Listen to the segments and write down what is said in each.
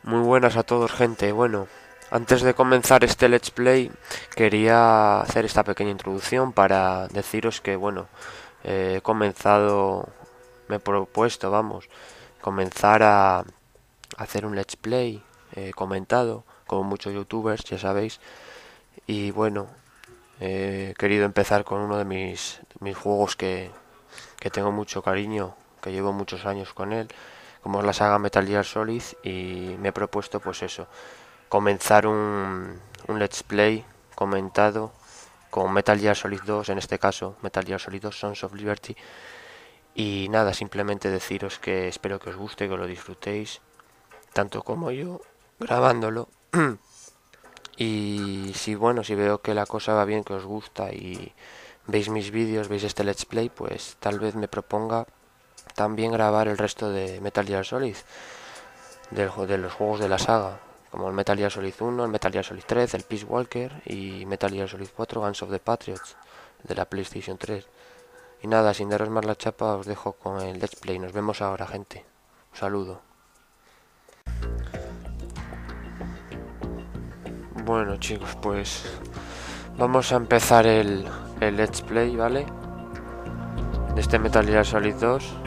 Muy buenas a todos, gente. Bueno, antes de comenzar este Let's Play, quería hacer esta pequeña introducción para deciros que, bueno, he comenzado, me he propuesto, vamos, comenzar a hacer un Let's Play comentado, como muchos youtubers, ya sabéis. Y bueno, he querido empezar con uno de mis juegos que tengo mucho cariño, que llevo muchos años con él, como es la saga Metal Gear Solid, y me he propuesto pues eso, comenzar un let's play comentado con Metal Gear Solid 2, en este caso Metal Gear Solid 2 Sons of Liberty. Y nada, simplemente deciros que espero que os guste, que lo disfrutéis tanto como yo grabándolo. Y si bueno, si veo que la cosa va bien, que os gusta y veis mis vídeos, veis este let's play, pues tal vez me proponga también grabar el resto de Metal Gear Solid, de los juegos de la saga, como el Metal Gear Solid 1, el Metal Gear Solid 3, el Peace Walker y Metal Gear Solid 4, Guns of the Patriots, de la PlayStation 3. Y nada, sin daros más la chapa, os dejo con el let's play. Nos vemos ahora, gente. Un saludo. Bueno, chicos, pues vamos a empezar el let's play, ¿vale? De este Metal Gear Solid 2.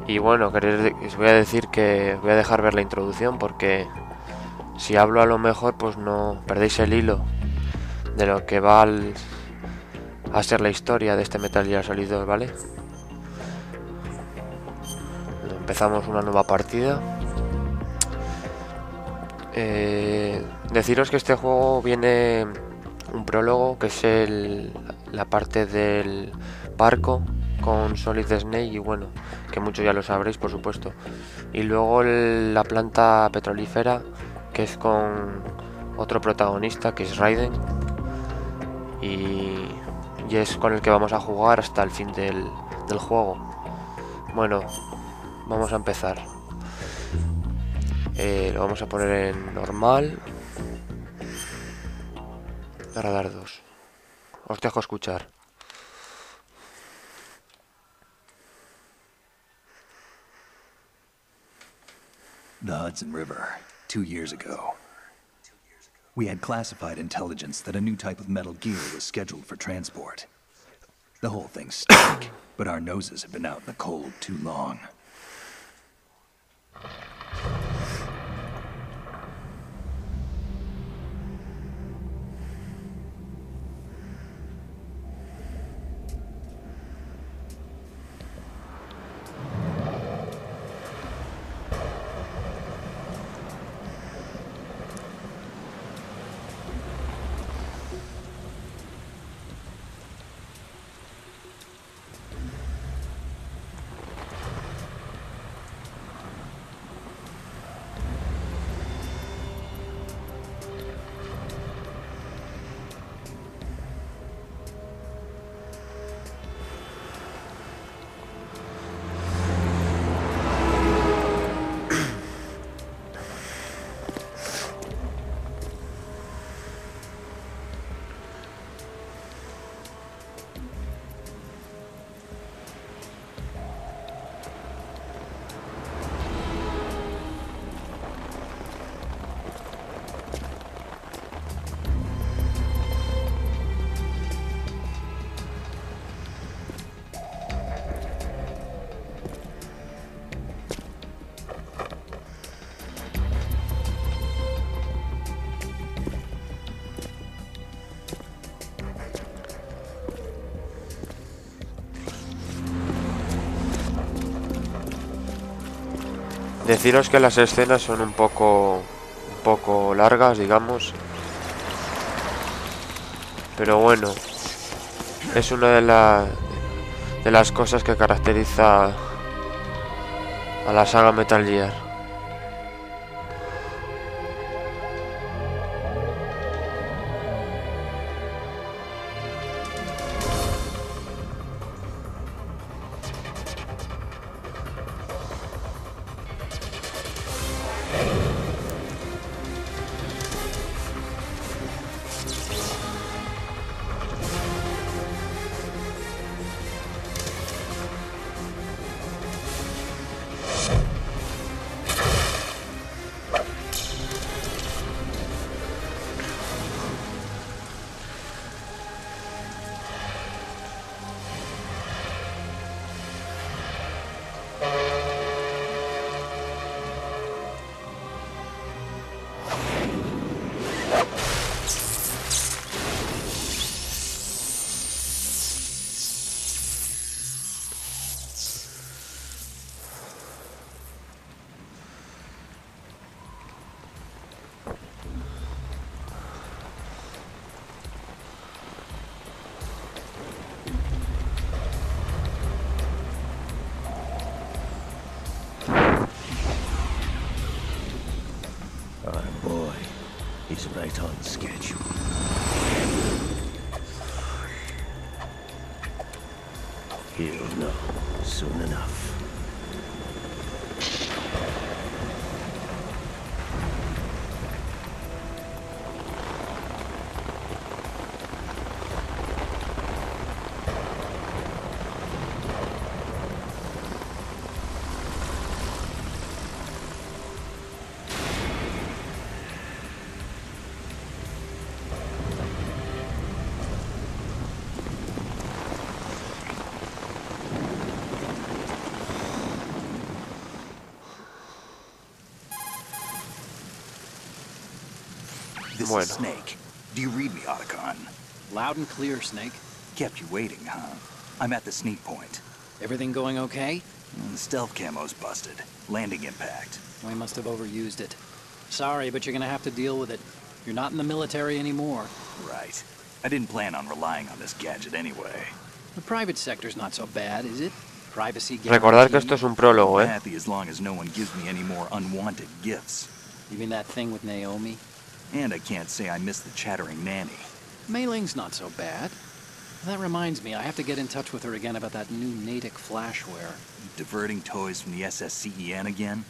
Y bueno, os voy a decir que os voy a dejar ver la introducción, porque si hablo a lo mejor pues no perdéis el hilo de lo que va a ser la historia de este Metal Gear Solid 2, ¿vale? Empezamos una nueva partida. Deciros que este juego viene un prólogo, que es la parte del barco con Solid Snake, y bueno, que muchos ya lo sabréis, por supuesto. Y luego la planta petrolífera, que es con otro protagonista, que es Raiden, y es con el que vamos a jugar hasta el fin del juego. Bueno, vamos a empezar. Lo vamos a poner en normal. Radar 2. Os dejo escuchar. The Hudson River, 2 years ago. We had classified intelligence that a new type of metal gear was scheduled for transport. The whole thing stank, but our noses have been out in the cold too long. Deciros que las escenas son un poco largas, digamos, pero bueno, es una de las cosas que caracteriza a la saga Metal Gear. Always right on schedule. He'll know soon enough. This Bueno. is Snake. Do you read me, Otacon? Loud and clear, Snake. Kept you waiting, huh? I'm at the sneak point. Everything going okay? The stealth camo's busted. Landing impact. We must have overused it. Sorry, but you're gonna have to deal with it. You're not in the military anymore. Right. I didn't plan on relying on this gadget anyway. The private sector's not so bad, is it? Privacy Recordad que guarantee. esto es un prólogo, I'm happy as long as no one gives me any more unwanted gifts. You mean that thing with Naomi? And I can't say I miss the chattering nanny. Mei Ling's not so bad. That reminds me, I have to get in touch with her again about that new Natick flashware. Diverting toys from the SSCEN again?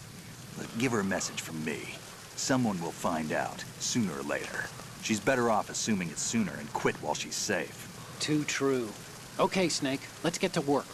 Look, give her a message from me. Someone will find out, sooner or later. She's better off assuming it sooner and quit while she's safe. Too true. Okay, Snake, let's get to work.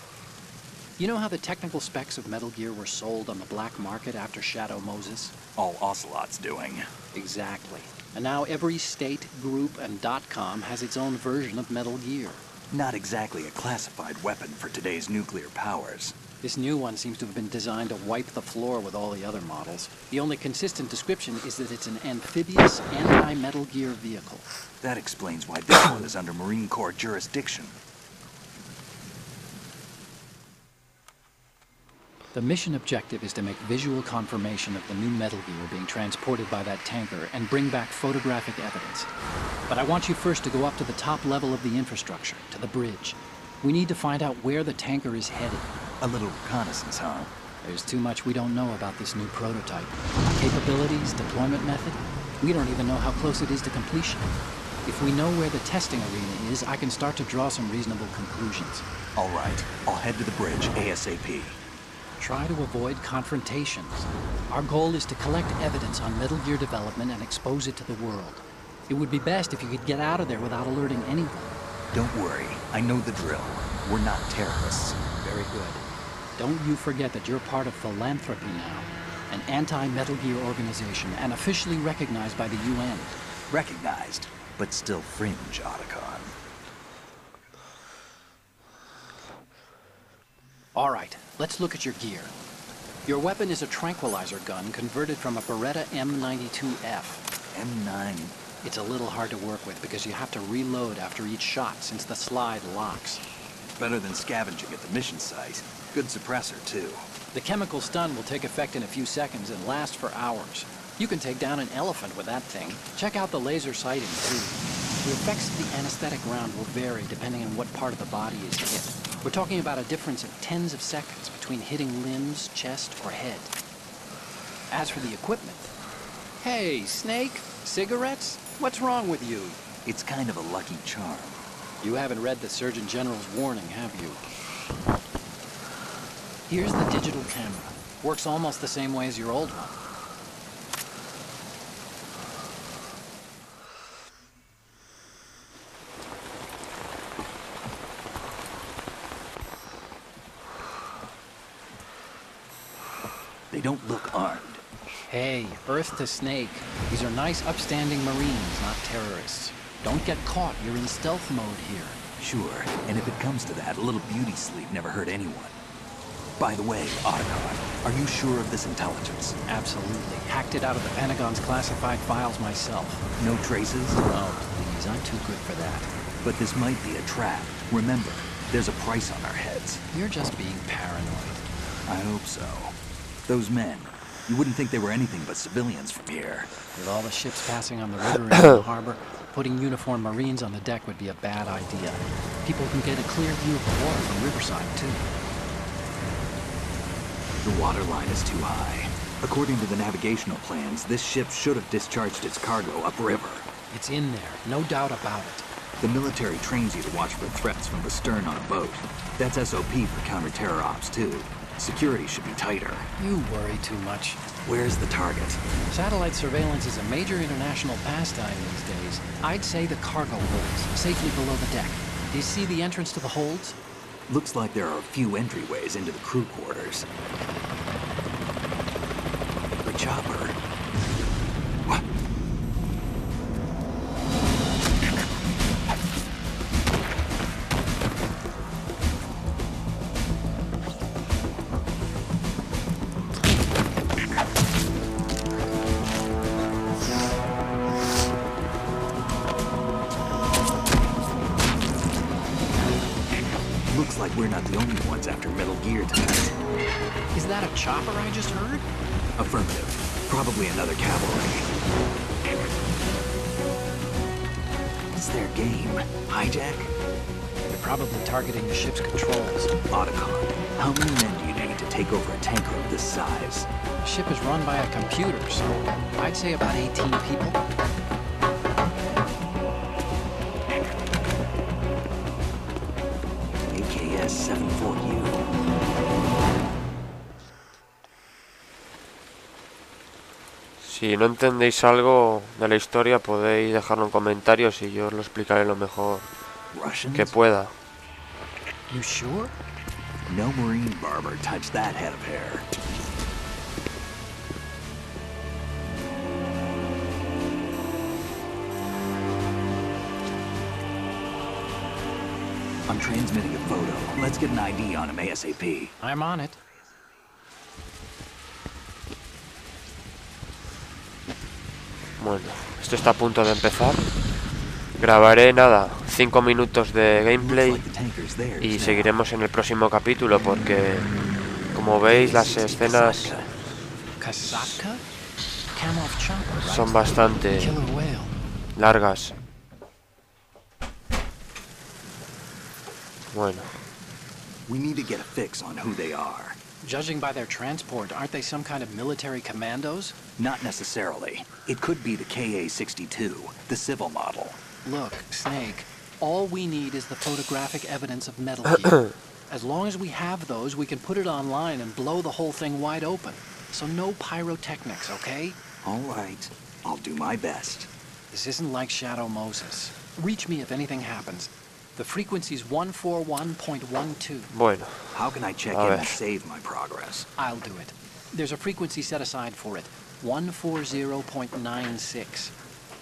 You know how the technical specs of Metal Gear were sold on the black market after Shadow Moses? All Ocelot's doing. Exactly. And now every state, group, and .com has its own version of Metal Gear. Not exactly a classified weapon for today's nuclear powers. This new one seems to have been designed to wipe the floor with all the other models. The only consistent description is that it's an amphibious, anti-Metal Gear vehicle. That explains why this one is under Marine Corps jurisdiction. The mission objective is to make visual confirmation of the new Metal Gear being transported by that tanker and bring back photographic evidence. But I want you first to go up to the top level of the infrastructure, to the bridge. We need to find out where the tanker is headed. A little reconnaissance, huh? There's too much we don't know about this new prototype. Capabilities, deployment method. We don't even know how close it is to completion. If we know where the testing arena is, I can start to draw some reasonable conclusions. All right, I'll head to the bridge ASAP. Try to avoid confrontations. Our goal is to collect evidence on Metal Gear development and expose it to the world. It would be best if you could get out of there without alerting anyone. Don't worry, I know the drill. We're not terrorists. Very good. Don't you forget that you're part of Philanthropy now, an anti-Metal Gear organization and officially recognized by the UN. Recognized, but still fringe, Otacon. All right, let's look at your gear. Your weapon is a tranquilizer gun converted from a Beretta M92F. M9. It's a little hard to work with because you have to reload after each shot since the slide locks. Better than scavenging at the mission site. Good suppressor, too. The chemical stun will take effect in a few seconds and last for hours. You can take down an elephant with that thing. Check out the laser sighting, too. The effects of the anesthetic round will vary depending on what part of the body is hit. We're talking about a difference of tens of seconds between hitting limbs, chest, or head. As for the equipment... Hey, Snake, cigarettes? What's wrong with you? It's kind of a lucky charm. You haven't read the Surgeon General's warning, have you? Here's the digital camera. Works almost the same way as your old one. They don't look armed. Hey, Earth to Snake. These are nice, upstanding Marines, not terrorists. Don't get caught. You're in stealth mode here. Sure, and if it comes to that, a little beauty sleep never hurt anyone. By the way, Otacon, are you sure of this intelligence? Absolutely. Hacked it out of the Pentagon's classified files myself. No traces? Oh, please, I'm too good for that. But this might be a trap. Remember, there's a price on our heads. You're just being paranoid. I hope so. Those men, you wouldn't think they were anything but civilians from here. With all the ships passing on the river and in the harbor, putting uniformed Marines on the deck would be a bad idea. People can get a clear view of the water from Riverside, too. The water line is too high. According to the navigational plans, this ship should have discharged its cargo upriver. It's in there, no doubt about it. The military trains you to watch for threats from the stern on a boat. That's SOP for counter-terror ops, too. Security should be tighter. You worry too much. Where's the target? Satellite surveillance is a major international pastime these days. I'd say the cargo holds, safely below the deck. Do you see the entrance to the holds? Looks like there are a few entryways into the crew quarters. The chopper. What? Looks like we're not the only ones after Metal Gear tonight. Is that a chopper I just heard? Affirmative. Probably another cavalry. It's their game. Hijack? They're probably targeting the ship's controls. Otacon. How many men do you need to take over a tanker of this size? The ship is run by a computer, so I'd say about 18 people. AKS 74U. Si no entendéis algo de la historia, podéis dejarlo en comentarios y yo os lo explicaré lo mejor Russians? que pueda. You sure? No Marine barber touched that head of hair. I'm transmitting a photo. Let's get an ID on him ASAP. I'm on it. Bueno, esto está a punto de empezar. Grabaré nada, 5 minutos de gameplay y seguiremos en el próximo capítulo porque, como veis, las escenas Kasaka? Cam-off chopper, right? son bastante Killer whale. largas. Bueno, We need to get a fix on who they are. Judging by their transport, aren't they some kind of military commandos? Not necessarily. It could be the KA-62, the civil model. Look, Snake, all we need is the photographic evidence of Metal Gear. As long as we have those, we can put it online and blow the whole thing wide open. So no pyrotechnics, okay? All right. I'll do my best. This isn't like Shadow Moses. Reach me if anything happens. The frequency's 141.12. bueno, How can I check A in ver. and save my progress? I'll do it. There's a frequency set aside for it. 140.96.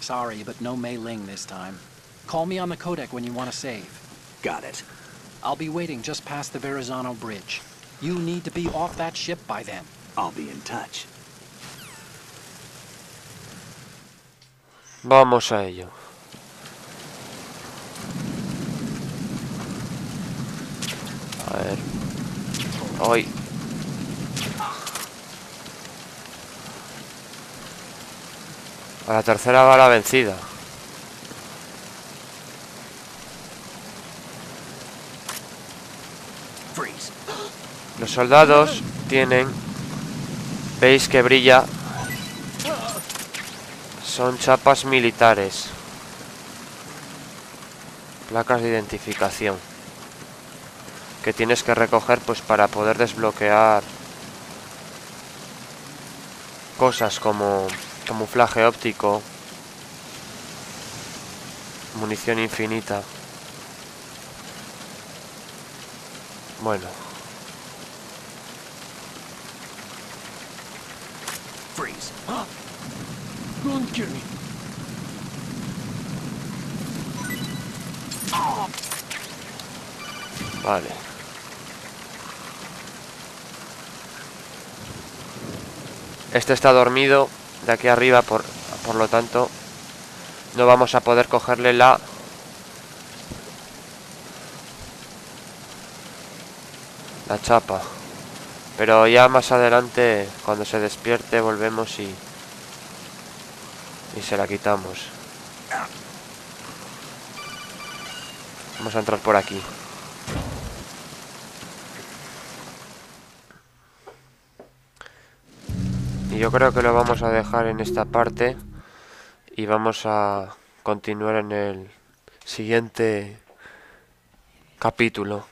Sorry, but no Mei Ling this time. Call me on the codec when you want to save. Got it. I'll be waiting just past the Verrazano Bridge. You need to be off that ship by then. I'll be in touch. vamos a ello. A ver. Hoy. A la tercera va la vencida. Freeze. Los soldados tienen... ¿Veis que brilla? Son chapas militares. Placas de identificación. Que tienes que recoger pues para poder desbloquear cosas como camuflaje óptico, munición infinita. Bueno, Freeze. Don't kill me. vale. Este está dormido de aquí arriba, por lo tanto no vamos a poder cogerle la chapa. Pero ya más adelante, cuando se despierte, volvemos y se la quitamos. Vamos a entrar por aquí. Y yo creo que lo vamos a dejar en esta parte y vamos a continuar en el siguiente capítulo.